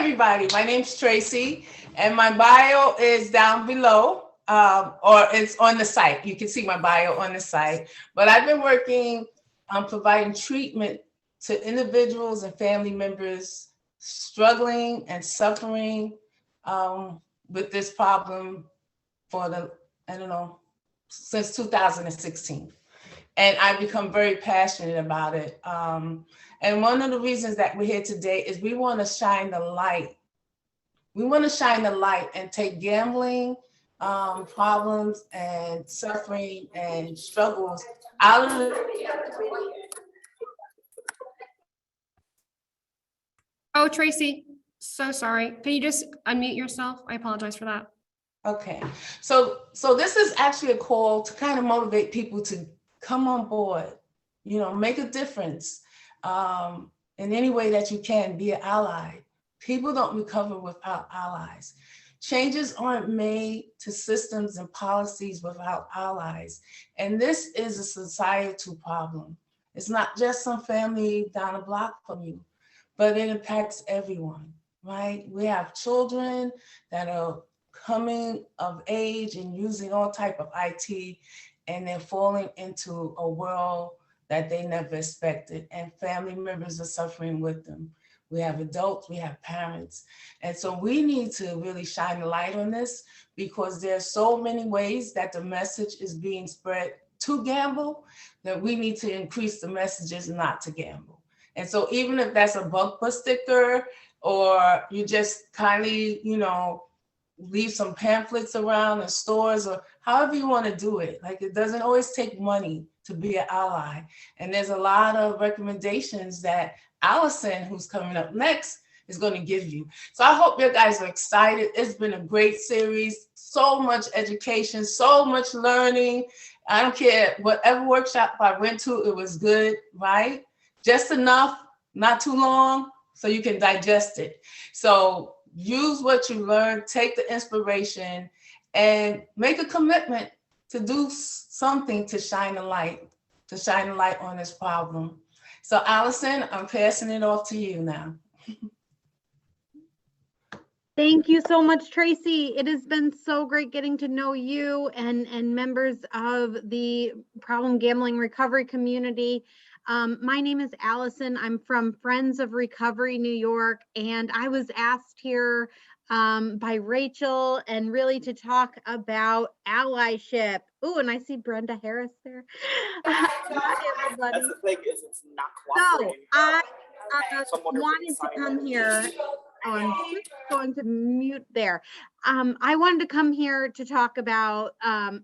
everybody. My name's Tracy, and my bio is down below, or it's on the site. You can see my bio on the site. But I've been working on providing treatment to individuals and family members struggling and suffering with this problem for I don't know, since 2016. And I've become very passionate about it. And one of the reasons that we're here today is we want to shine the light. We want to shine the light and take gambling problems and suffering and struggles out of the. Oh, Tracy, so sorry. Can you just unmute yourself? I apologize for that. Okay, so this is actually a call to kind of motivate people to come on board, make a difference in any way that you can, be an ally. People don't recover without allies. Changes aren't made to systems and policies without allies. And this is a societal problem. It's not just some family down the block from you, but it impacts everyone, right? We have children that are coming of age and using all type of IT, and they're falling into a world that they never expected, and family members are suffering with them. We have adults, we have parents. And so we need to really shine the light on this, because there's so many ways that the message is being spread to gamble, that we need to increase the messages not to gamble. And so even if that's a bumper sticker, or you just kindly, leave some pamphlets around in stores, or however you want to do it. Like, it doesn't always take money to be an ally. And there's a lot of recommendations that Allison, who's coming up next, is going to give you. So I hope you guys are excited. It's been a great series, so much education, so much learning. I don't care, whatever workshop I went to, it was good, right? Just enough, not too long, so you can digest it. So use what you learned, take the inspiration, and make a commitment to do something to shine a light on this problem. So Allison, I'm passing it off to you now. Thank you so much, Tracy. It has been so great getting to know you and members of the problem gambling recovery community. My name is Allison. I'm from Friends of Recovery, New York, and I was asked here by Rachel, and really to talk about allyship. Oh, and I see Brenda Harris there. Hi, everybody. That's the thing, is it's not So cooperating. I wanted to come here. Oh, I'm just going to mute there. I wanted to come here to talk about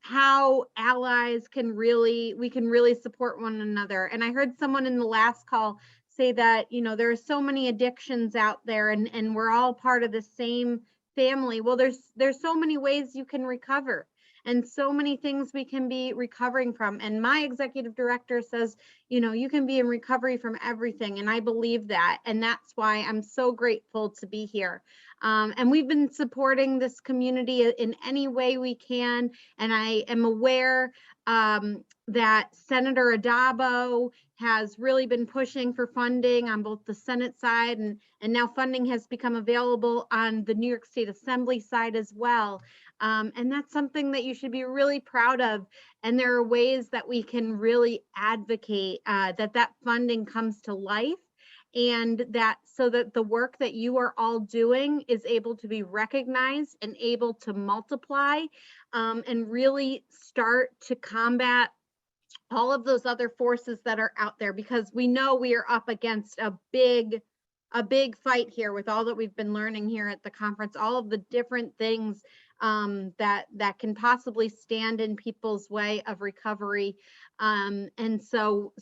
how allies we can really support one another. And I heard someone in the last call say that, there are so many addictions out there, and we're all part of the same family. Well, there's so many ways you can recover, and so many things we can be recovering from. And my executive director says, you can be in recovery from everything. And I believe that. And that's why I'm so grateful to be here. And we've been supporting this community in any way we can. And I am aware that Senator Adabo has really been pushing for funding on both the Senate side, and now funding has become available on the New York State Assembly side as well. And that's something that you should be really proud of. And there are ways that we can really advocate that funding comes to life, and that so that the work that you are all doing is able to be recognized and able to multiply and really start to combat all of those other forces that are out there, because we know we are up against a big fight here with all that we've been learning here at the conference, all of the different things that can possibly stand in people's way of recovery. And so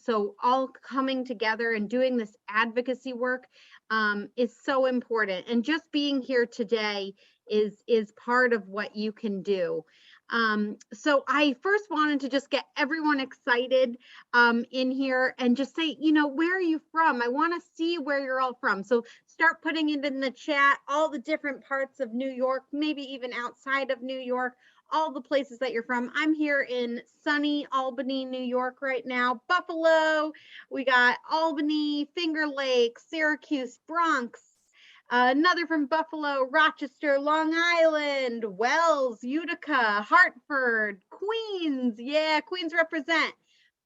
all coming together and doing this advocacy work is so important. And just being here today is part of what you can do. So I first wanted to just get everyone excited in here and just say, where are you from? I want to see where you're all from. So start putting it in the chat, all the different parts of New York, maybe even outside of New York, all the places that you're from. I'm here in sunny Albany, New York right now. Buffalo, we got Albany, Finger Lakes, Syracuse, Bronx, Another from Buffalo, Rochester, Long Island, Wells, Utica, Hartford, Queens. Yeah, Queens represent.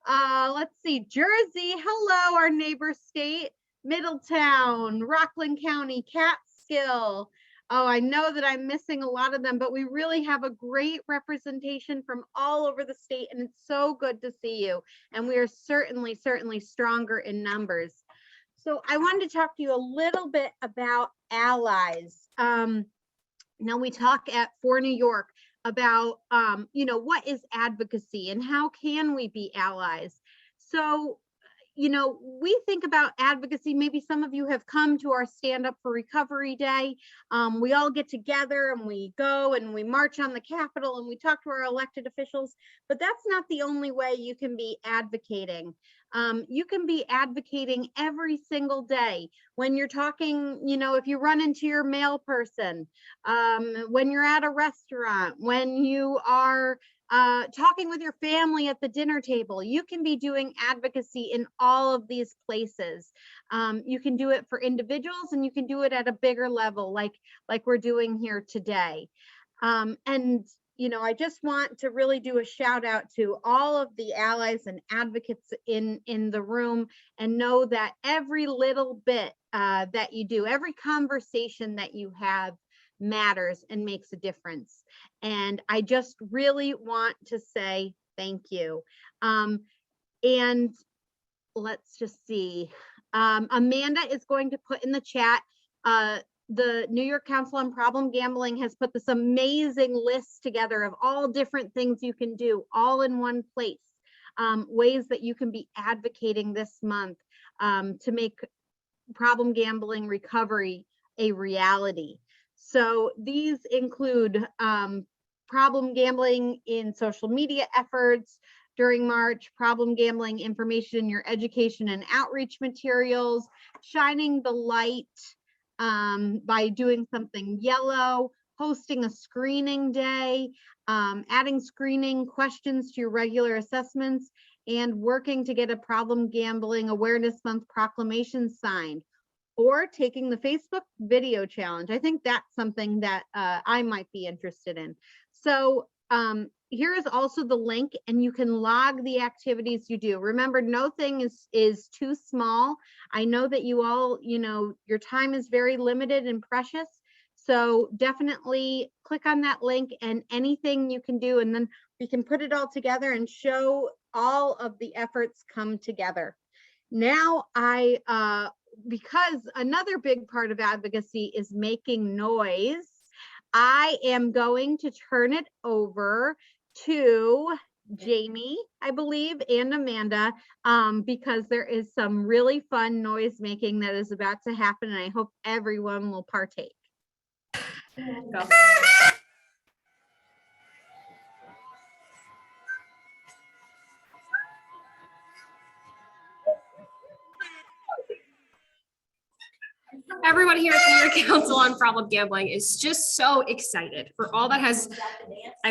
Let's see, Jersey, hello, our neighbor state, Middletown, Rockland County, Catskill. Oh, I know that I'm missing a lot of them, but we really have a great representation from all over the state, and it's so good to see you. And we are certainly, certainly stronger in numbers. So I wanted to talk to you a little bit about allies. Now we talk for New York about, what is advocacy and how can we be allies? So, we think about advocacy. Maybe some of you have come to our Stand Up for Recovery Day. We all get together and we go and we march on the Capitol and we talk to our elected officials, but that's not the only way you can be advocating. You can be advocating every single day when you're talking, if you run into your mail person, when you're at a restaurant, when you are talking with your family at the dinner table. You can be doing advocacy in all of these places. You can do it for individuals and you can do it at a bigger level, like we're doing here today. I just want to really do a shout out to all of the allies and advocates in the room, and know that every little bit that you do, every conversation that you have matters and makes a difference. And I just really want to say thank you. And let's just see. Amanda is going to put in the chat, the New York Council on Problem Gambling has put this amazing list together of all different things you can do all in one place, ways that you can be advocating this month to make problem gambling recovery a reality. So these include problem gambling in social media efforts during March, problem gambling information in your education and outreach materials, shining the light by doing something yellow, hosting a screening day, adding screening questions to your regular assessments, and working to get a problem gambling awareness month proclamation signed, or taking the Facebook video challenge. I think that's something that I might be interested in. So here is also the link, and you can log the activities you do. Remember, no thing is too small. I know that you all, your time is very limited and precious. So definitely click on that link and anything you can do, and then we can put it all together and show all of the efforts come together. Now because another big part of advocacy is making noise, I am going to turn it over to Jamie, I believe, and Amanda, because there is some really fun noise making that is about to happen, and I hope everyone will partake. Go. Everyone here at the New York Council on Problem Gambling is just so excited for all that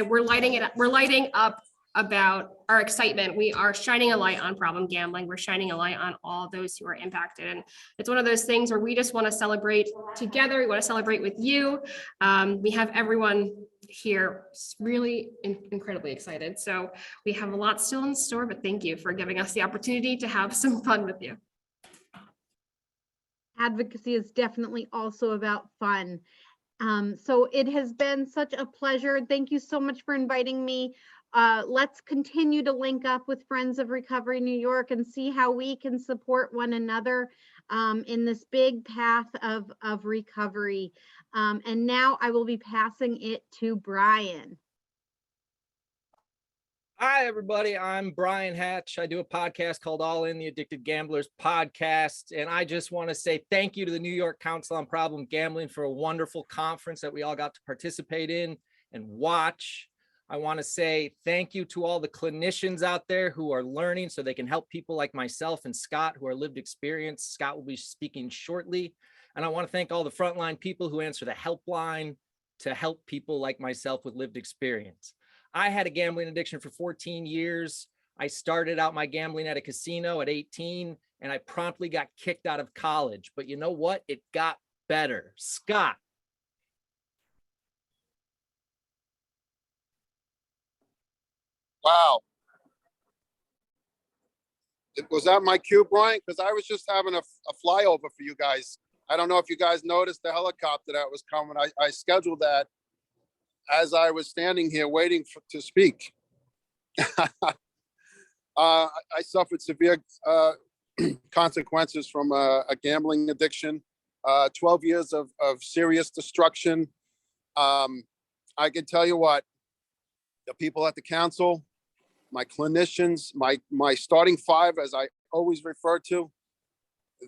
we're lighting up about our excitement. We are shining a light on problem gambling. We're shining a light on all those who are impacted. And it's one of those things where we just want to celebrate together. We want to celebrate with you. We have everyone here really incredibly excited. So we have a lot still in store, but thank you for giving us the opportunity to have some fun with you. Advocacy is definitely also about fun. So it has been such a pleasure. Thank you so much for inviting me. Let's continue to link up with Friends of Recovery New York and see how we can support one another in this big path of recovery. And now I will be passing it to Brian. Hi, everybody. I'm Brian Hatch. I do a podcast called All In, the Addicted Gamblers podcast. And I just want to say thank you to the New York Council on Problem Gambling for a wonderful conference that we all got to participate in and watch. I want to say thank you to all the clinicians out there who are learning so they can help people like myself and Scott who are lived experience. Scott will be speaking shortly. And I want to thank all the frontline people who answer the helpline to help people like myself with lived experience. I had a gambling addiction for 14 years. I started out my gambling at a casino at 18, and I promptly got kicked out of college. But you know what? It got better. Scott. Wow. Was that my cue, Brian? Because I was just having a flyover for you guys. I don't know if you guys noticed the helicopter that was coming. I scheduled that as I was standing here waiting to speak. I suffered severe consequences from a gambling addiction, 12 years of serious destruction. I can tell you what, the people at the council, my clinicians, my starting five, as I always refer to,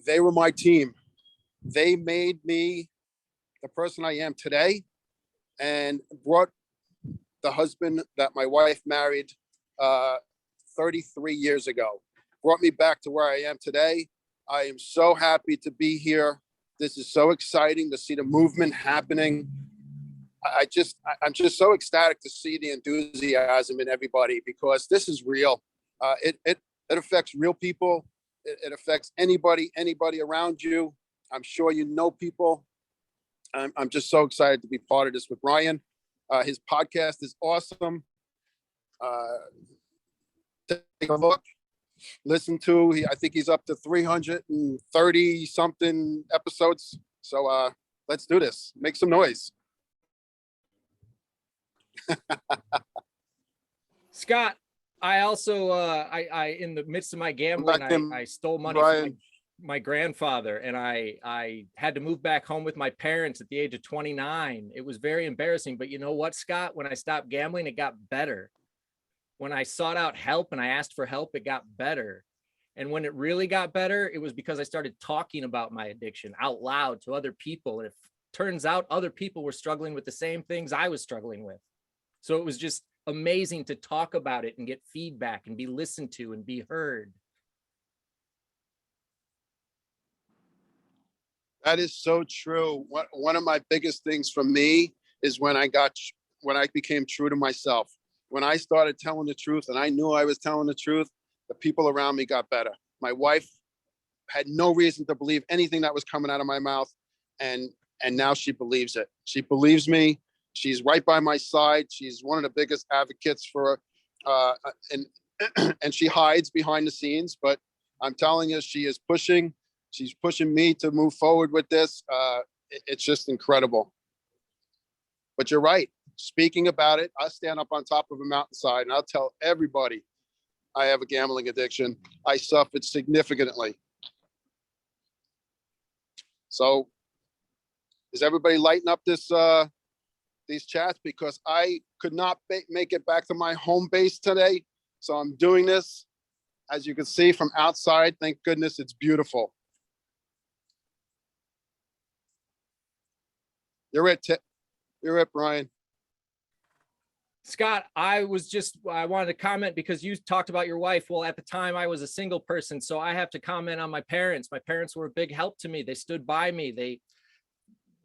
they were my team. They made me the person I am today and brought the husband that my wife married 33 years ago, brought me back to where I am today. I am so happy to be here. This is so exciting to see the movement happening. I'm just so ecstatic to see the enthusiasm in everybody, because this is real. It affects real people. It affects anybody around you. I'm sure you know people. I'm just so excited to be part of this with Ryan. His podcast is awesome. Take a look, listen to. I think he's up to 330 something episodes. So let's do this. Make some noise. Scott, I also, I in the midst of my gambling, I stole money from my grandfather, and I had to move back home with my parents at the age of 29. It was very embarrassing, but you know what, Scott? When I stopped gambling, it got better. When I sought out help and I asked for help, it got better. And when it really got better, it was because I started talking about my addiction out loud to other people. And it turns out other people were struggling with the same things I was struggling with. So it was just amazing to talk about it and get feedback and be listened to and be heard. That is so true. One of my biggest things for me is when I became true to myself. When I started telling the truth and I knew I was telling the truth, the people around me got better. My wife had no reason to believe anything that was coming out of my mouth. And now she believes it. She believes me. She's right by my side. She's one of the biggest advocates for, and she hides behind the scenes, but I'm telling you, she's pushing me to move forward with this. It's just incredible. But you're right. Speaking about it, I stand up on top of a mountainside and I'll tell everybody I have a gambling addiction. I suffered significantly. So is everybody lighting up these chats? Because I could not make it back to my home base today. So I'm doing this. As you can see from outside, thank goodness it's beautiful. You're it, Brian. Scott, I wanted to comment because you talked about your wife. Well, at the time I was a single person, so I have to comment on my parents. My parents were a big help to me. They stood by me.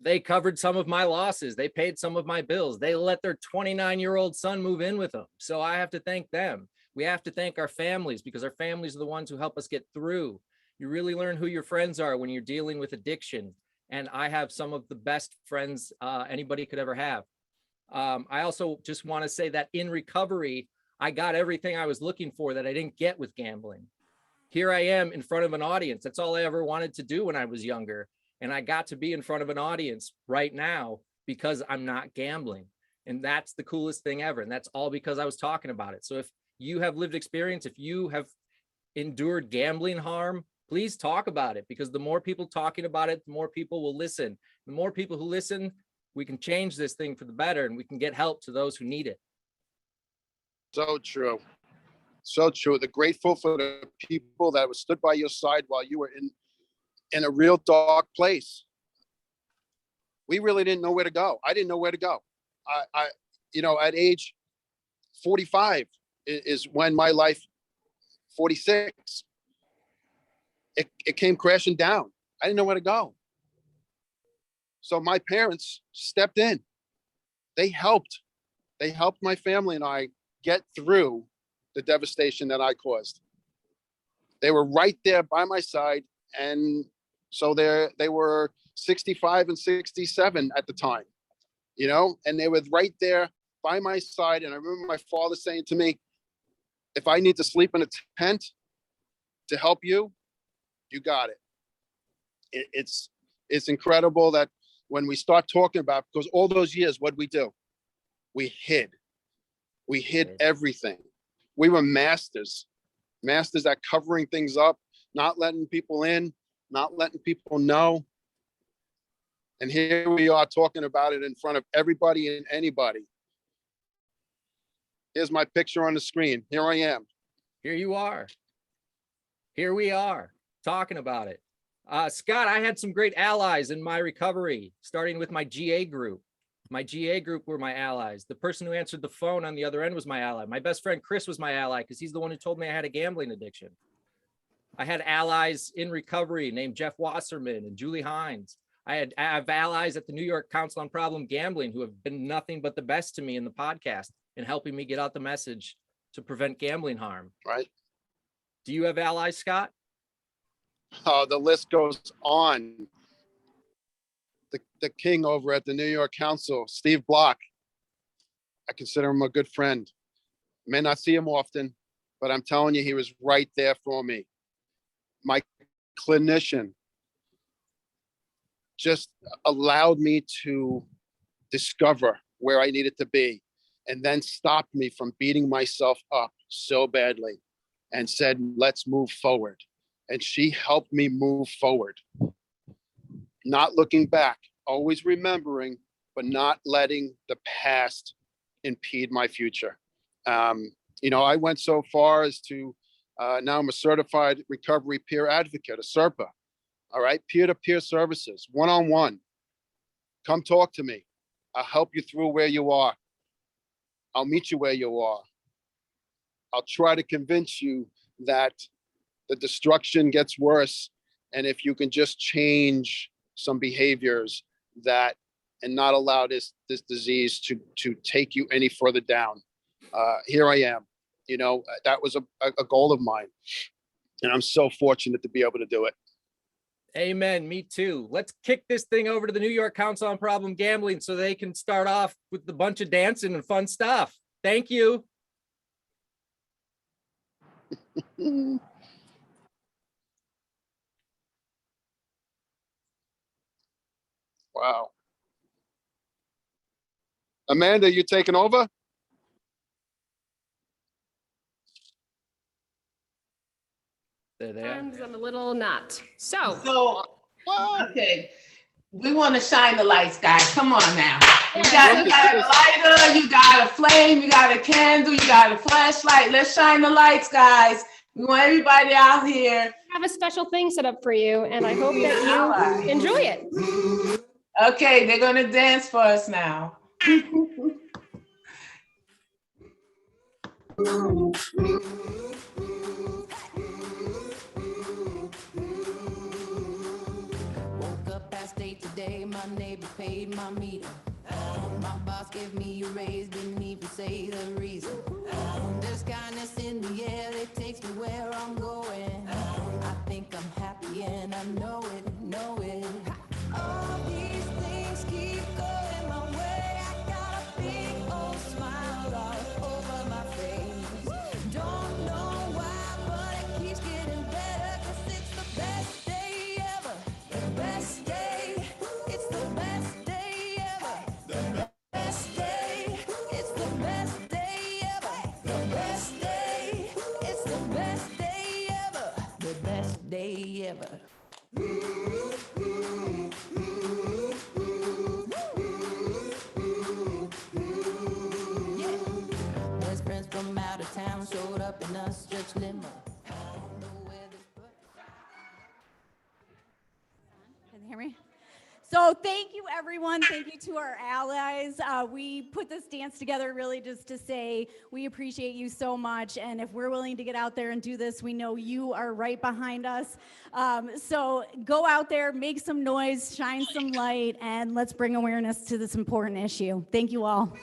They covered some of my losses. They paid some of my bills. They let their 29-year-old son move in with them. So I have to thank them. We have to thank our families, because our families are the ones who help us get through. You really learn who your friends are when you're dealing with addiction. And I have some of the best friends anybody could ever have. I also just want to say that in recovery, I got everything I was looking for that I didn't get with gambling. Here I am in front of an audience. That's all I ever wanted to do when I was younger. And I got to be in front of an audience right now because I'm not gambling. And that's the coolest thing ever. And that's all because I was talking about it. So if you have lived experience, if you have endured gambling harm, please talk about it, because the more people talking about it, the more people will listen. The more people who listen, we can change this thing for the better, and we can get help to those who need it. So true. So true. They're grateful for the people that stood by your side while you were in a real dark place. We really didn't know where to go. I didn't know where to go. I at age 45 is when my life, 46, it came crashing down. I didn't know where to go. So my parents stepped in. They helped my family and I get through the devastation that I caused. They were right there by my side. And so they were 65 and 67 at the time, you know, and they were right there by my side. And I remember my father saying to me, if I need to sleep in a tent to help you, you got it. It's incredible that when we start talking about, because all those years, what we do, we hid everything. We were masters at covering things up, not letting people in, not letting people know. And here we are talking about it in front of everybody and anybody. Here's my picture on the screen. Here I am. Here you are. Here we are talking about it. Scott, I had some great allies in my recovery, starting with my GA group. My GA group were my allies. The person who answered the phone on the other end was my ally. My best friend, Chris, was my ally because he's the one who told me I had a gambling addiction. I had allies in recovery named Jeff Wasserman and Julie Hines. I have allies at the New York Council on Problem Gambling who have been nothing but the best to me in the podcast and helping me get out the message to prevent gambling harm. Right. Do you have allies, Scott? Oh, the list goes on. The king over at the New York Council, Steve Block. I consider him a good friend. May not see him often, but I'm telling you, he was right there for me. My clinician just allowed me to discover where I needed to be and then stopped me from beating myself up so badly and said, let's move forward. And she helped me move forward. Not looking back, always remembering, but not letting the past impede my future. You know, I went so far as to, now I'm a certified recovery peer advocate, a SERPA, all right? Peer-to-peer services, one-on-one. Come talk to me. I'll help you through where you are. I'll meet you where you are. I'll try to convince you that the destruction gets worse. And if you can just change some behaviors that, and not allow this disease to take you any further down. Here I am. You know, that was a goal of mine. And I'm so fortunate to be able to do it. Amen. Me too. Let's kick this thing over to the New York Council on Problem Gambling so they can start off with a bunch of dancing and fun stuff. Thank you. Wow. Amanda, you taking over? There they are. Sometimes I'm a little not. So, Okay, we want to shine the lights, guys. Come on now. You got a lighter, you got a flame, you got a candle, you got a flashlight. Let's shine the lights, guys. We want everybody out here. I have a special thing set up for you, and I hope that you enjoy it. Okay, they're going to dance for us now. Woke up past 8 today, my neighbor paid my meter. My boss gave me a raise, didn't even say the reason. There's kindness in the air, it takes me where I'm going. I think I'm happy and I know it, know it. All these things keep going my way. I got a big old smile all over my face. Don't know why, but it keeps getting better, 'cause it's the best day ever. The best day, it's the best day ever. The best day, it's the best day ever. The best day, it's the best day ever. The best day ever. Yeah. Best friends from out of town showed up in a stretch limo. I don't know where this bus. Can you hear me? So thank you, everyone. Thank you to our allies. We put this dance together really just to say we appreciate you so much. And if we're willing to get out there and do this, we know you are right behind us. So go out there, make some noise, shine some light, and let's bring awareness to this important issue. Thank you all.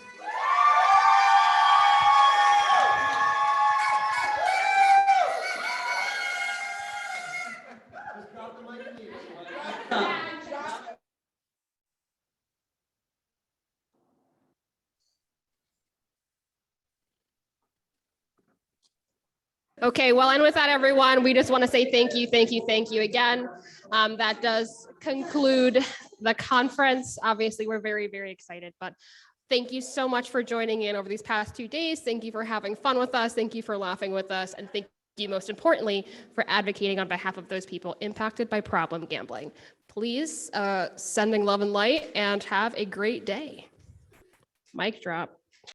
Okay, well, and with that, everyone, we just want to say thank you again. That does conclude the conference. Obviously, we're very, very excited, but thank you so much for joining in over these past 2 days. Thank you for having fun with us. Thank you for laughing with us. And thank you, most importantly, for advocating on behalf of those people impacted by problem gambling. Please, sending love and light, and have a great day. Mic drop.